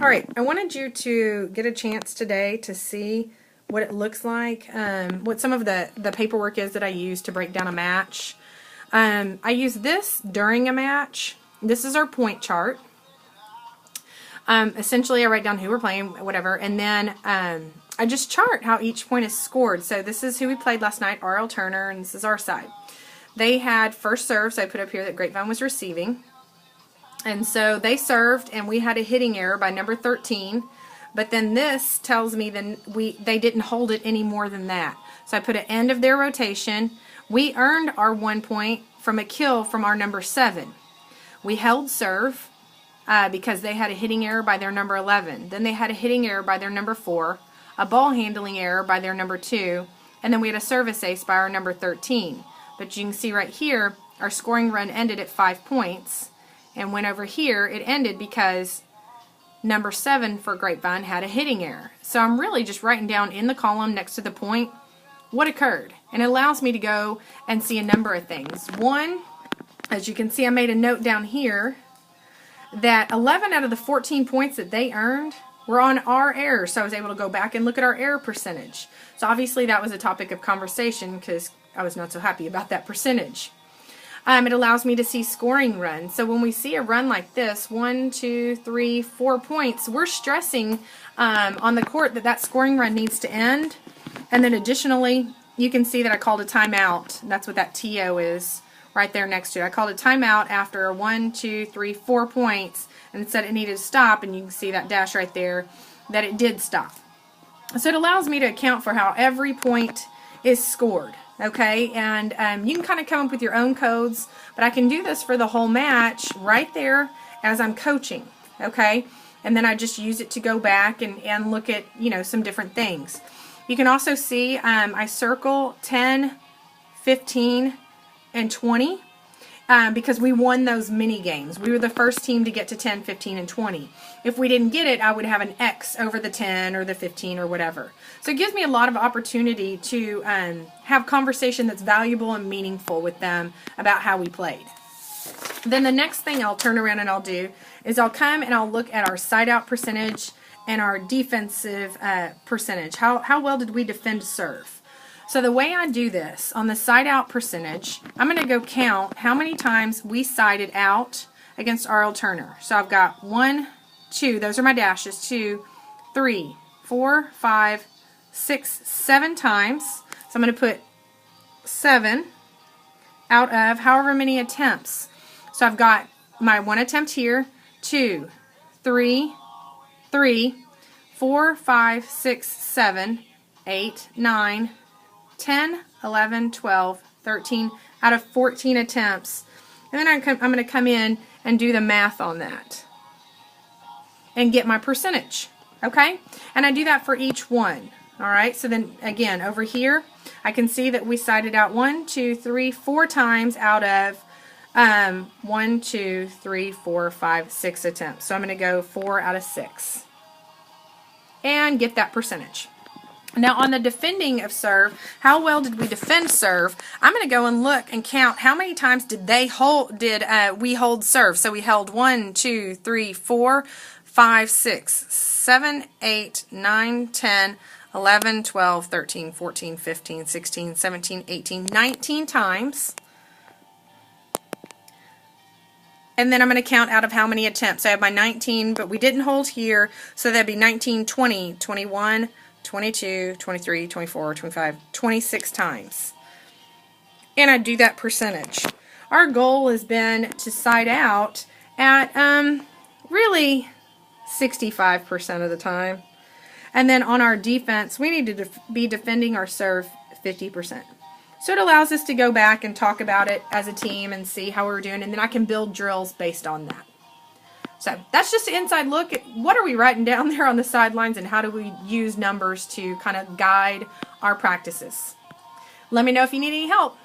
All right, I wanted you to get a chance today to see what it looks like, what some of the paperwork is that I use to break down a match. I use this during a match. This is our point chart. Essentially, I write down who we're playing, whatever, and then I just chart how each point is scored. So this is who we played last night, R.L. Turner, and this is our side. They had first serve, so I put up here that Grapevine was receiving. And so they served, and we had a hitting error by number 13. But then this tells me they didn't hold it any more than that. So I put an end of their rotation. We earned our 1 point from a kill from our number 7. We held serve because they had a hitting error by their number 11. Then they had a hitting error by their number 4, a ball handling error by their number 2, and then we had a service ace by our number 13. But you can see right here, our scoring run ended at 5 points. And when over here, it ended because number 7 for Grapevine had a hitting error. So I'm really just writing down in the column next to the point what occurred. And it allows me to go and see a number of things. One, as you can see, I made a note down here that 11 out of the 14 points that they earned were on our error. So I was able to go back and look at our error percentage. So obviously that was a topic of conversation because I was not so happy about that percentage. It allows me to see scoring runs. So when we see a run like this, 1, 2, 3, 4 points, we're stressing on the court that scoring run needs to end. And then additionally, you can see that I called a timeout. That's what that TO is right there next to it. I called a timeout after 1, 2, 3, 4 points and said it needed to stop. And you can see that dash right there that it did stop. So it allows me to account for how every point is scored. Okay, and you can kind of come up with your own codes, but I can do this for the whole match right there as I'm coaching, okay? And then I just use it to go back and look at, you know, some different things. You can also see I circle 10, 15, and 20 because we won those mini games. We were the first team to get to 10, 15, and 20. If we didn't get it, I would have an X over the 10 or the 15 or whatever. So it gives me a lot of opportunity to have conversation that's valuable and meaningful with them about how we played. Then the next thing I'll turn around and I'll do is I'll come and I'll look at our side out percentage and our defensive percentage. How well did we defend serve? So the way I do this, on the side out percentage, I'm going to go count how many times we sided out against R.L. Turner. So I've got 1, 2, those are my dashes, 2, 3, 4, 5, 6, 7 times. So I'm going to put 7 out of however many attempts. So I've got my 1 attempt here, 2, 3, 4, 5, 6, 7, 8, 9, 10, 11, 12, 13 out of 14 attempts. And then I'm going to come in and do the math on that and get my percentage. Okay? And I do that for each one. All right? So then again, over here, I can see that we sided out 1, 2, 3, 4 times out of 1, 2, 3, 4, 5, 6 attempts. So I'm going to go 4 out of 6 and get that percentage. Now on the defending of serve, how well did we defend serve? I'm going to go and look and count how many times did we hold serve. So we held 1, 2, 3, 4, 5, 6, 7, 8, 9, 10, 11, 12, 13, 14, 15, 16, 17, 18, 19 times. And then I'm going to count out of how many attempts. I have my 19, but we didn't hold here, so that'd be 19, 20, 21, 22, 23, 24, 25, 26 times. And I do that percentage. Our goal has been to side out at really 65% of the time. And then on our defense, we need to be defending our serve 50%. So it allows us to go back and talk about it as a team and see how we're doing, and then I can build drills based on that. So that's just an inside look at what are we writing down there on the sidelines and how do we use numbers to kind of guide our practices. Let me know if you need any help.